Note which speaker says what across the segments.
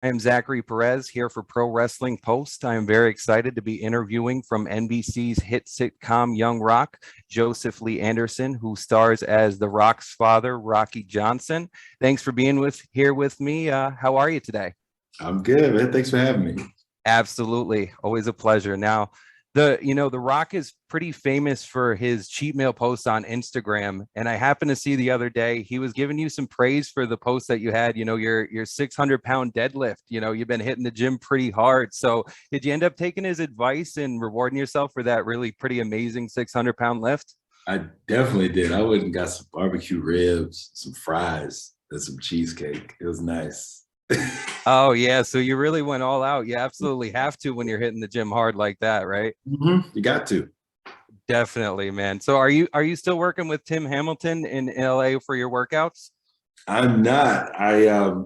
Speaker 1: I am Zachary Perez here for Pro Wrestling Post. I am very excited to be interviewing from NBC's hit sitcom Young Rock, Joseph Lee Anderson, who stars as The Rock's father, Rocky Johnson. Thanks for being here with me. How are you today?
Speaker 2: I'm good, man. Thanks for having me.
Speaker 1: Absolutely. Always a pleasure. Now, the Rock is pretty famous for his cheat meal posts on Instagram. And I happened to see the other day, he was giving you some praise for the post that you had, your 600-pound deadlift. You've been hitting the gym pretty hard. So did you end up taking his advice and rewarding yourself for that really pretty amazing 600-pound lift?
Speaker 2: I definitely did. I went and got some barbecue ribs, some fries, and some cheesecake. It was nice.
Speaker 1: Oh yeah, so you really went all out. You absolutely have to when you're hitting the gym hard like that, right?
Speaker 2: You got to.
Speaker 1: Definitely, man. So are you still working with Tim Hamilton in LA for your workouts?
Speaker 2: I'm not.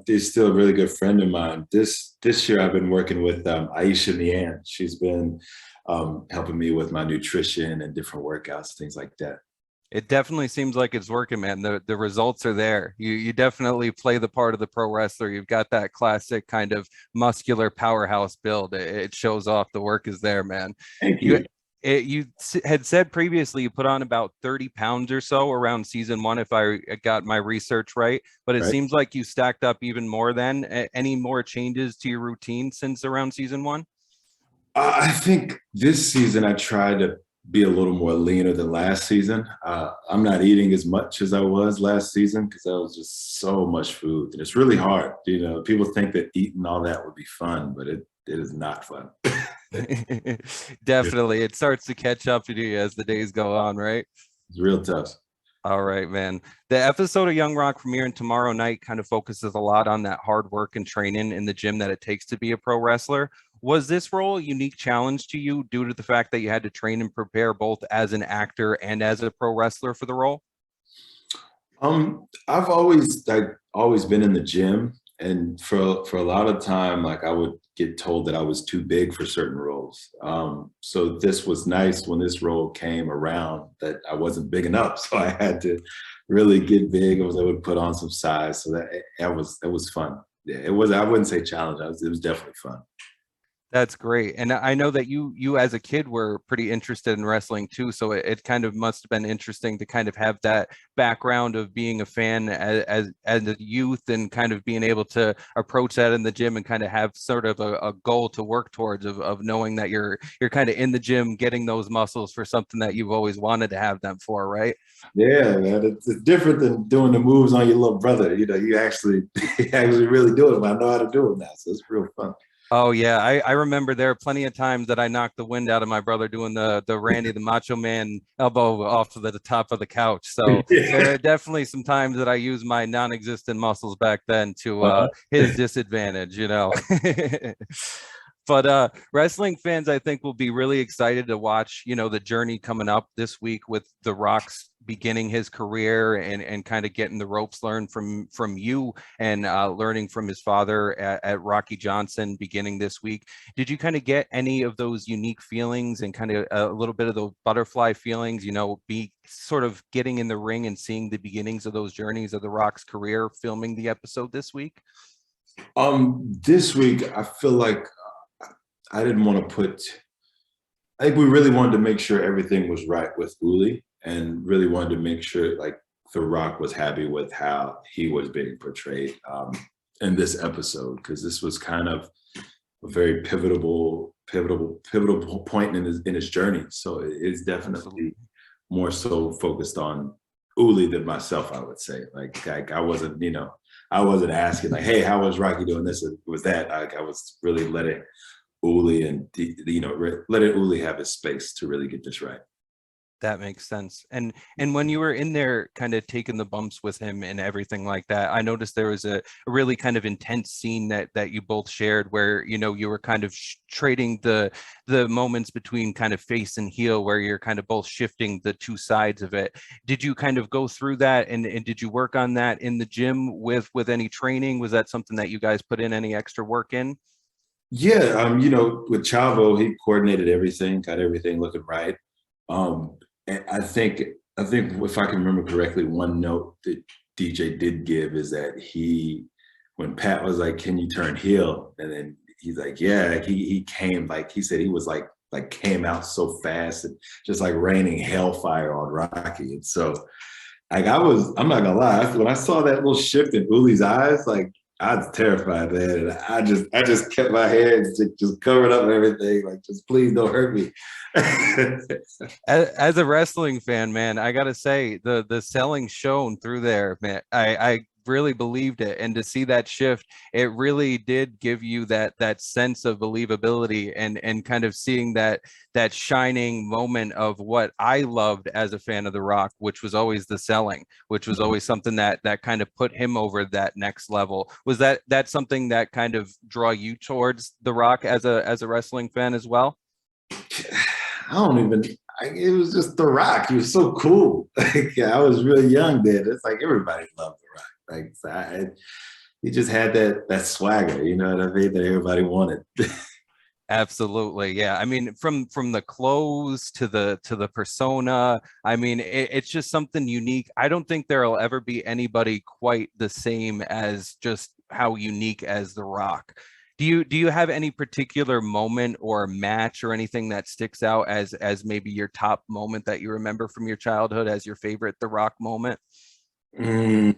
Speaker 2: Is still a really good friend of mine. This year I've been working with Aisha Mian. She's been helping me with my nutrition and different workouts, things like that.
Speaker 1: It definitely seems like it's working, man. The results are there. You definitely play the part of the pro wrestler. You've got that classic kind of muscular powerhouse build. It shows off. The work is there, man.
Speaker 2: Thank
Speaker 1: You
Speaker 2: you.
Speaker 1: had said previously you put on about 30 pounds or so around season one, if I got my research right. But it
Speaker 2: Right.
Speaker 1: seems like you stacked up even more then. Any more changes to your routine since around season one?
Speaker 2: I think this season I tried to be a little more leaner than last season. I'm not eating as much as I was last season because that was just so much food. And it's really hard. People think that eating all that would be fun, but it is not fun. It's
Speaker 1: Definitely. It starts to catch up to you as the days go on, right?
Speaker 2: real tough.
Speaker 1: All right, man. The episode of Young Rock premiering tomorrow night kind of focuses a lot on that hard work and training in the gym that it takes to be a pro wrestler. Was this role a unique challenge to you due to the fact that you had to train and prepare both as an actor and as a pro wrestler for the role?
Speaker 2: I've always been in the gym, and for a lot of time, like I would get told that I was too big for certain roles. So this was nice when this role came around that I wasn't big enough, so I had to really get big. I was able to put on some size, so that was fun. Yeah, it was. I wouldn't say challenge. It was definitely fun.
Speaker 1: That's great. And I know that you as a kid were pretty interested in wrestling too. So it kind of must have been interesting to kind of have that background of being a fan as a youth and kind of being able to approach that in the gym and kind of have sort of a goal to work towards of knowing that you're kind of in the gym getting those muscles for something that you've always wanted to have them for, right?
Speaker 2: Yeah, man, it's different than doing the moves on your little brother. You actually you actually really do it. I know how to do it now, so it's real fun.
Speaker 1: Oh yeah, I remember there are plenty of times that I knocked the wind out of my brother doing the Randy the Macho Man elbow off of the top of the couch. So there
Speaker 2: Yeah.
Speaker 1: are definitely some times that I used my non-existent muscles back then to his
Speaker 2: Uh-huh.
Speaker 1: disadvantage. But wrestling fans, I think, will be really excited to watch, the journey coming up this week with The Rock's beginning his career and kind of getting the ropes learned from you and learning from his father at Rocky Johnson beginning this week. Did you kind of get any of those unique feelings and kind of a little bit of the butterfly feelings, be sort of getting in the ring and seeing the beginnings of those journeys of The Rock's career filming the episode this week?
Speaker 2: This week I feel like I didn't want to put. I think we really wanted to make sure everything was right with Uli, and really wanted to make sure like The Rock was happy with how he was being portrayed in this episode, because this was kind of a very pivotal point in his journey. So it is definitely
Speaker 1: Absolutely.
Speaker 2: more so focused on Uli than myself, I would say. Like I wasn't, I wasn't asking like, hey, how was Rocky doing this? Or was that? Like I was really letting Uli and letting Uli have his space to really get this right.
Speaker 1: That makes sense. And when you were in there kind of taking the bumps with him and everything like that, I noticed there was a really kind of intense scene that you both shared where, you were kind of trading the moments between kind of face and heel where you're kind of both shifting the two sides of it. Did you kind of go through that and did you work on that in the gym with any training? Was that something that you guys put in any extra work in?
Speaker 2: Yeah, with Chavo, he coordinated everything, got everything looking right. And I think if I can remember correctly, one note that DJ did give is that when Pat was like, "Can you turn heel?" And then he's like, "Yeah." He came, like he said, he was like came out so fast and just like raining hellfire on Rocky. And so like I'm not gonna lie, when I saw that little shift in Uli's eyes, like I was terrified, man. And I just kept my hands just covered up and everything, like just please don't hurt me.
Speaker 1: As a wrestling fan, man, I gotta say the selling shown through there, man. I really believed it, and to see that shift, it really did give you that sense of believability, and kind of seeing that shining moment of what I loved as a fan of The Rock, which was always the selling, which was always something that kind of put him over that next level. Was that something that kind of draw you towards The Rock as a wrestling fan as well?
Speaker 2: I don't even. It was just The Rock. He was so cool. Like I was really young then. It's like everybody loved The Rock. Like so he just had that swagger. You know what I mean? That everybody wanted.
Speaker 1: Absolutely. Yeah. I mean, from the clothes to the persona, I mean, it's just something unique. I don't think there'll ever be anybody quite the same as just how unique as The Rock. Do you have any particular moment or match or anything that sticks out as maybe your top moment that you remember from your childhood as your favorite The Rock moment?
Speaker 2: Mm,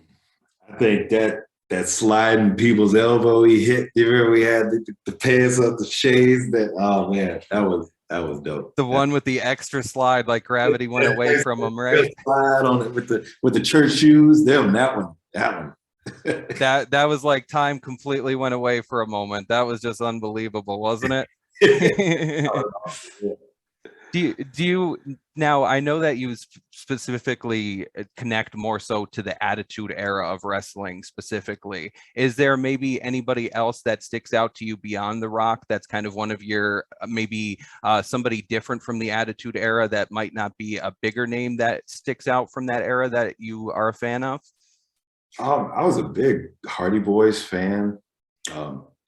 Speaker 2: I think that sliding people's elbow he hit. You remember we had the pants up, the shades. That oh man, that was dope.
Speaker 1: The one with the extra slide, like gravity went away from him, right?
Speaker 2: Slide on it with the church shoes. Them that one.
Speaker 1: That was like time completely went away for a moment. That was just unbelievable, wasn't it? Do you now, I know that you specifically connect more so to the Attitude Era of wrestling specifically. Is there maybe anybody else that sticks out to you beyond The Rock that's kind of one of your maybe somebody different from the Attitude Era that might not be a bigger name that sticks out from that era that you are a fan of?
Speaker 2: I was a big Hardy Boys fan.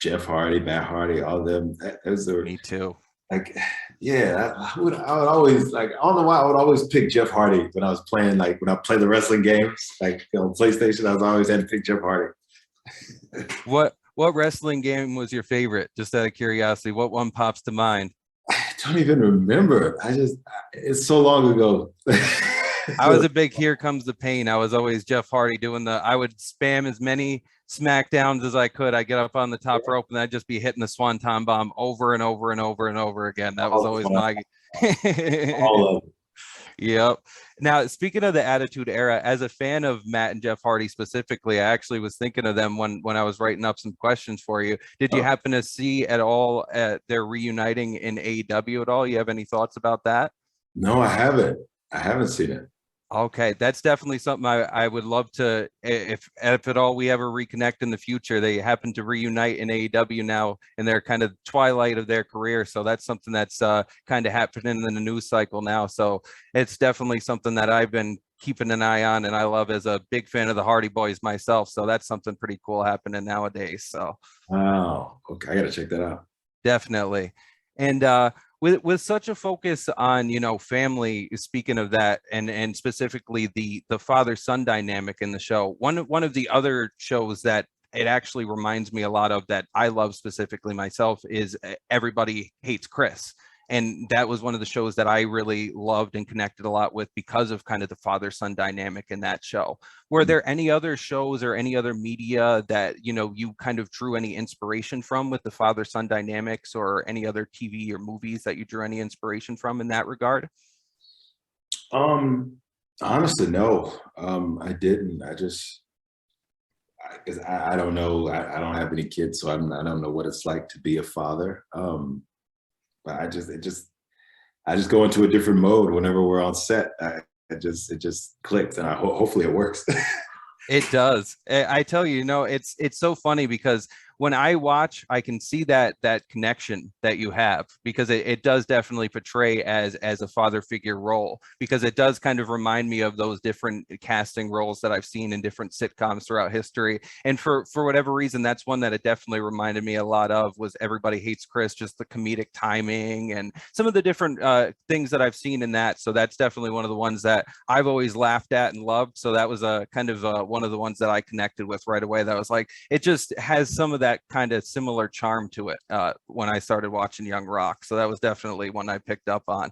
Speaker 2: Jeff Hardy, Matt Hardy, all of them. Those are
Speaker 1: Me too.
Speaker 2: like, yeah. I would always like. I don't know why I would always pick Jeff Hardy when I was playing. Like when I played the wrestling games, like on PlayStation, I was always had to pick Jeff Hardy.
Speaker 1: What wrestling game was your favorite? Just out of curiosity, what one pops to mind?
Speaker 2: I don't even remember. It's so long ago.
Speaker 1: I was a big Here Comes the Pain. I was always Jeff Hardy doing I would spam as many smackdowns as I could. I get up on the top rope and I'd just be hitting the Swanton bomb over and over and over and over again. That was always my
Speaker 2: all of it.
Speaker 1: Yep. Now, speaking of the Attitude Era, as a fan of Matt and Jeff Hardy specifically, I actually was thinking of them when I was writing up some questions for you. Did you happen to see at all their reuniting in AEW at all? You have any thoughts about that?
Speaker 2: No, I haven't. I haven't seen it.
Speaker 1: Okay, that's definitely something I would love to, if at all we ever reconnect in the future. They happen to reunite in AEW now in their kind of twilight of their career. So that's something that's kind of happening in the news cycle now. So it's definitely something that I've been keeping an eye on, and I love as a big fan of the Hardy Boys myself. So that's something pretty cool happening nowadays. So
Speaker 2: Wow. Okay, I gotta check that out.
Speaker 1: definitely. And with such a focus on, family, speaking of that, and specifically the father-son dynamic in the show, one of the other shows that it actually reminds me a lot of that I love specifically myself is Everybody Hates Chris. And that was one of the shows that I really loved and connected a lot with because of kind of the father-son dynamic in that show. Were there any other shows or any other media that, you kind of drew any inspiration from with the father-son dynamics, or any other TV or movies that you drew any inspiration from in that regard?
Speaker 2: Um, Honestly, no. I didn't. Because I don't know. I don't have any kids, so I don't know what it's like to be a father. But I just go into a different mode whenever we're on set. It just clicks, and hopefully it works.
Speaker 1: It does. I tell you, it's so funny because when I watch, I can see that connection that you have, because it does definitely portray as a father figure role, because it does kind of remind me of those different casting roles that I've seen in different sitcoms throughout history. And for whatever reason, that's one that it definitely reminded me a lot of, was Everybody Hates Chris, just the comedic timing and some of the different things that I've seen in that. So that's definitely one of the ones that I've always laughed at and loved. So that was a kind of one of the ones that I connected with right away. That was like, it just has some of that kind of similar charm to it when I started watching Young Rock. So that was definitely one I picked up on.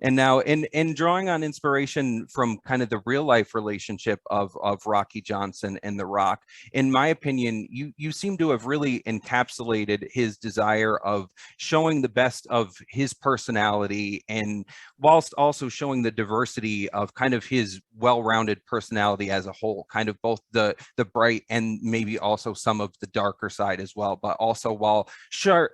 Speaker 1: And now in drawing on inspiration from kind of the real life relationship of Rocky Johnson and The Rock, in my opinion, you seem to have really encapsulated his desire of showing the best of his personality, and whilst also showing the diversity of kind of his well-rounded personality as a whole, kind of both the bright and maybe also some of the darker side as well, but also while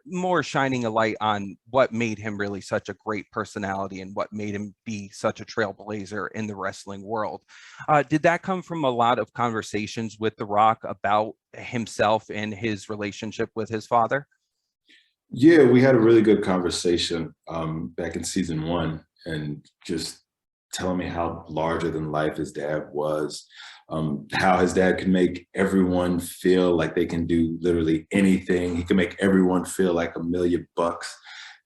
Speaker 1: more shining a light on what made him really such a great personality and what made him be such a trailblazer in the wrestling world. Did that come from a lot of conversations with The Rock about himself and his relationship with his father?
Speaker 2: Yeah, we had a really good conversation back in season 1, and just telling me how larger than life his dad was, how his dad could make everyone feel like they can do literally anything. He can make everyone feel like $1,000,000.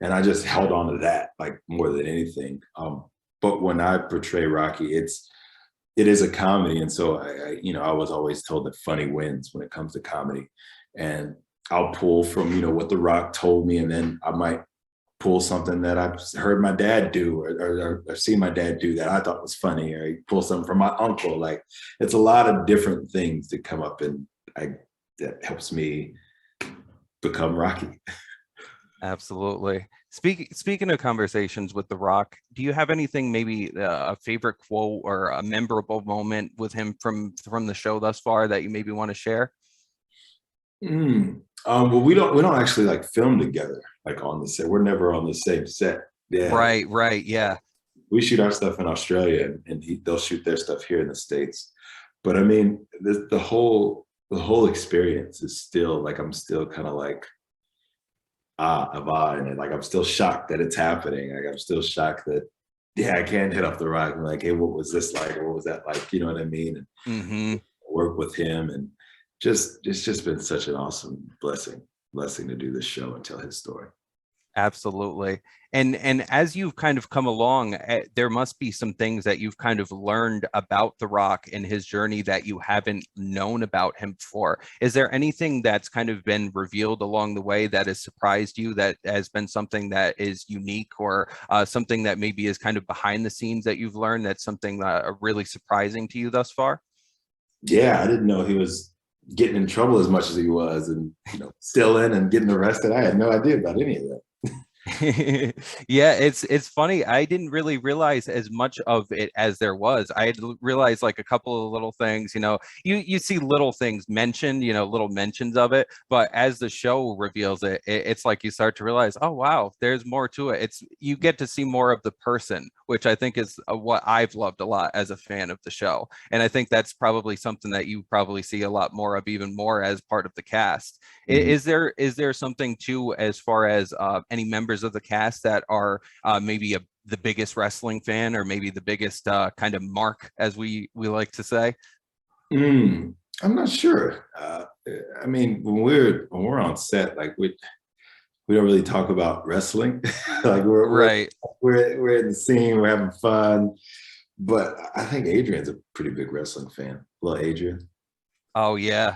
Speaker 2: And I just held on to that like more than anything. But when I portray Rocky, it is a comedy. And so I was always told that funny wins when it comes to comedy. And I'll pull from, what The Rock told me, and then I might pull something that I've heard my dad do, or seen my dad do that I thought was funny, or I pull something from my uncle. Like, it's a lot of different things that come up, and that helps me become Rocky.
Speaker 1: Absolutely. Speaking of conversations with The Rock, do you have anything, maybe a favorite quote or a memorable moment with him from the show thus far that you maybe want to share?
Speaker 2: Well, we don't actually like film together, like on the set. We're never on the same set. Yeah.
Speaker 1: Right. Yeah.
Speaker 2: We shoot our stuff in Australia, and they'll shoot their stuff here in the States. But I mean, the whole experience is still like, I'm still kind of like, in it. Like, I'm still shocked that it's happening. Like, I'm still shocked that, I can't hit off The Rock. I'm like, hey, what was this like? Or what was that like? You know what I mean? And work with him, and it's just been such an awesome blessing to do this show and tell his story.
Speaker 1: Absolutely. And as you've kind of come along, there must be some things that you've kind of learned about The Rock and his journey that you haven't known about him before. Is there anything that's kind of been revealed along the way that has surprised you, that has been something that is unique, or something that maybe is kind of behind the scenes that you've learned that's something really surprising to you thus far?
Speaker 2: Yeah, I didn't know he was getting in trouble as much as he was, and still in and getting arrested. I had no idea about any of that.
Speaker 1: Yeah, it's funny. I didn't really realize as much of it as there was. I had realized like a couple of little things, you see little things mentioned, little mentions of it, but as the show reveals it's like you start to realize, oh wow, there's more to it. You get to see more of the person, which I think is what I've loved a lot as a fan of the show. And I think that's probably something that you probably see a lot more of, even more as part of the cast. Is there something too, as far as any members of the cast that are maybe the biggest wrestling fan, or maybe the biggest kind of mark, as we like to say?
Speaker 2: I'm not sure. I mean, when we're on set, like we don't really talk about wrestling. Like,
Speaker 1: Right.
Speaker 2: we're in the scene, we're having fun. But I think Adrian's a pretty big wrestling fan. Well, Adrian.
Speaker 1: Oh yeah.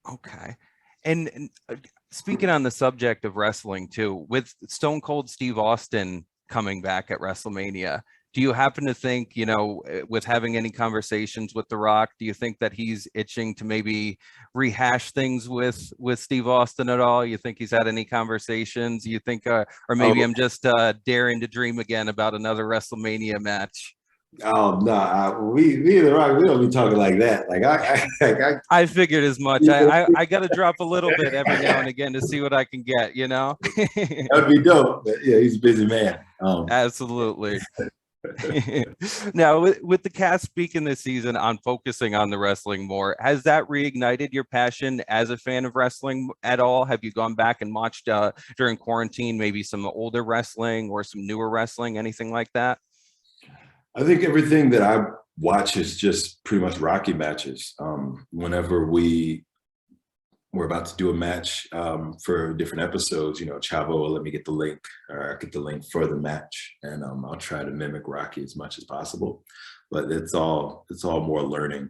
Speaker 1: Okay. And speaking on the subject of wrestling too, with Stone Cold Steve Austin coming back at WrestleMania, do you happen to think, with having any conversations with The Rock, do you think that he's itching to maybe rehash things with Steve Austin at all? You think he's had any conversations? You think, or maybe I'm just daring to dream again about another WrestleMania match?
Speaker 2: Oh no, we The Rock, we don't be talking like that. Like
Speaker 1: I figured as much. I got to drop a little bit every now and again to see what I can get.
Speaker 2: That would be dope. But yeah, he's a busy man.
Speaker 1: Absolutely. Now, with the cast speaking this season on focusing on the wrestling more, has that reignited your passion as a fan of wrestling at all? Have you gone back and watched during quarantine, maybe some older wrestling or some newer wrestling, anything like that?
Speaker 2: I think everything that I watch is just pretty much Rocky matches. Whenever we're about to do a match for different episodes, Chavo will let me get the link, or I get the link for the match, and I'll try to mimic Rocky as much as possible. But it's all more learning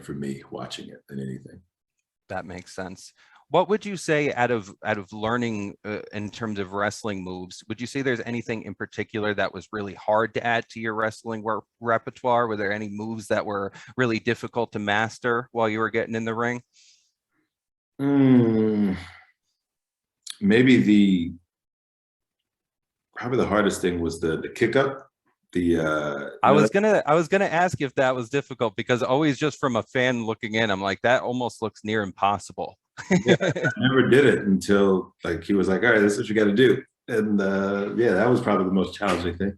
Speaker 2: for me watching it than anything.
Speaker 1: That makes sense. What would you say out of learning in terms of wrestling moves? Would you say there's anything in particular that was really hard to add to your wrestling repertoire? Were there any moves that were really difficult to master while you were getting in the ring?
Speaker 2: Maybe probably the hardest thing was the kick up.
Speaker 1: I was gonna ask if that was difficult, because always just from a fan looking in, I'm like, that almost looks near impossible.
Speaker 2: Yeah, I never did it until he was like, all right, this is what you got to do. And yeah, that was probably the most challenging thing.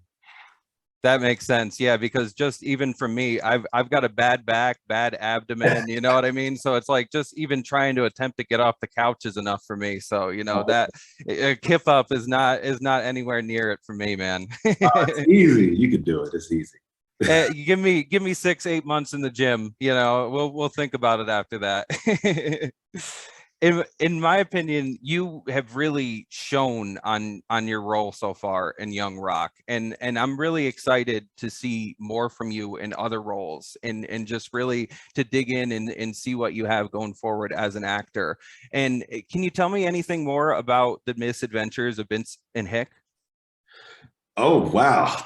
Speaker 1: That makes sense. Yeah, because just even for me, I've got a bad back, bad abdomen, you know what I mean? So it's like just even trying to attempt to get off the couch is enough for me. So, that a kip up is not anywhere near it for me, man.
Speaker 2: It's easy. You could do it. It's easy.
Speaker 1: You give me 6-8 months in the gym, we'll think about it after that. In my opinion, you have really shown on your role so far in Young Rock, and I'm really excited to see more from you in other roles, and just really to dig in and see what you have going forward as an actor. And can you tell me anything more about the misadventures of Vince and Hick?
Speaker 2: Oh wow,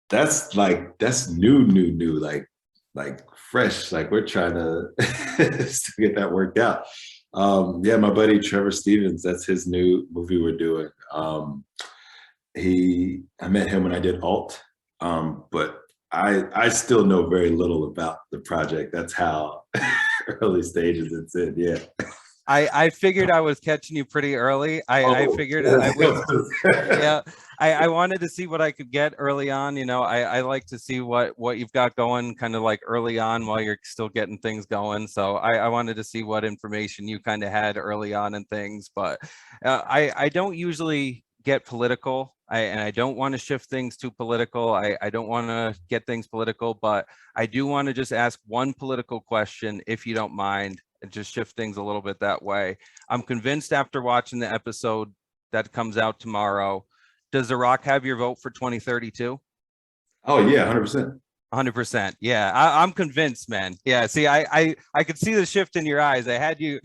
Speaker 2: that's new, like fresh. Like we're trying to get that worked out. Yeah, my buddy Trevor Stevens, that's his new movie we're doing. I met him when I did Alt, but I still know very little about the project. That's how early stages it's in. Yeah.
Speaker 1: I figured I was catching you pretty early. I figured I was, yeah. I wanted to see what I could get early on. I like to see what you've got going kind of like early on while you're still getting things going. So I wanted to see what information you kind of had early on and things, but I don't usually get political. And I don't want to shift things too political. I don't want to get things political, but I do want to just ask one political question, if you don't mind, and just shift things a little bit that way. I'm convinced after watching the episode that comes out tomorrow, does The Rock have your vote for 2032?
Speaker 2: Oh yeah, 100%.
Speaker 1: 100%. Yeah, I'm convinced, man. Yeah. See, I could see the shift in your eyes. I had you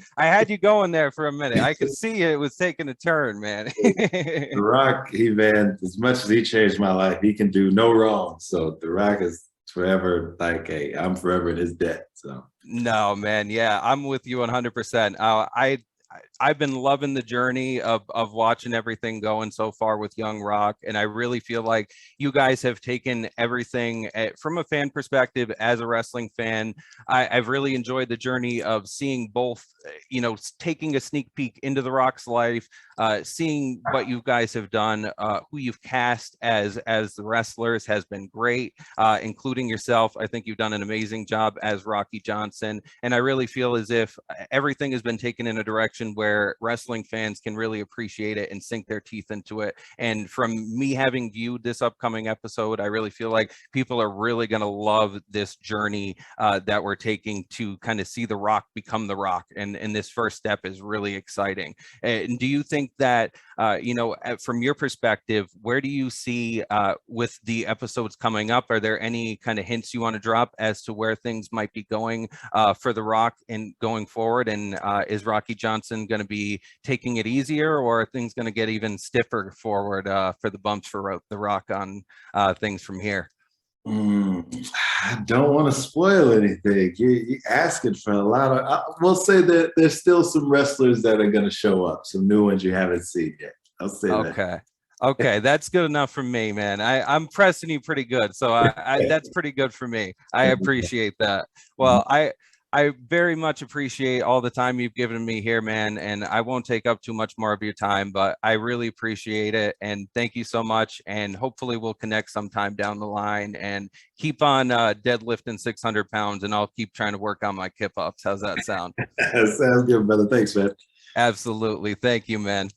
Speaker 1: going there for a minute. I could see it was taking a turn, man.
Speaker 2: The Rock, man, as much as he changed my life, he can do no wrong. So The Rock is forever like, hey, I'm forever in his debt. So
Speaker 1: no, man. Yeah, I'm with you 100%. I've been loving the journey of watching everything going so far with Young Rock, and I really feel like you guys have taken everything from a fan perspective. As a wrestling fan, I've really enjoyed the journey of seeing both, taking a sneak peek into The Rock's life, seeing what you guys have done, who you've cast as the wrestlers has been great, including yourself. I think you've done an amazing job as Rocky Johnson, and I really feel as if everything has been taken in a direction where wrestling fans can really appreciate it and sink their teeth into it. And from me having viewed this upcoming episode, I really feel like people are really going to love this journey that we're taking to kind of see The Rock become The Rock. And this first step is really exciting. And do you think that, from your perspective, where do you see with the episodes coming up? Are there any kind of hints you want to drop as to where things might be going for The Rock and going forward? And is Rocky Johnson going to be taking it easier, or are things going to get even stiffer forward for the bumps for The Rock on things from here?
Speaker 2: I don't want to spoil anything. You're asking for a lot of. We'll say that there's still some wrestlers that are going to show up, some new ones you haven't seen yet. I'll say that.
Speaker 1: Okay, that's good enough for me, man. I'm pressing you pretty good, so that's pretty good for me. I appreciate that. Well, I I very much appreciate all the time you've given me here, man. And I won't take up too much more of your time, but I really appreciate it. And thank you so much. And hopefully we'll connect sometime down the line, and keep on deadlifting 600 pounds, and I'll keep trying to work on my kip ups. How's that sound?
Speaker 2: Sounds good, brother. Thanks, man.
Speaker 1: Absolutely. Thank you, man.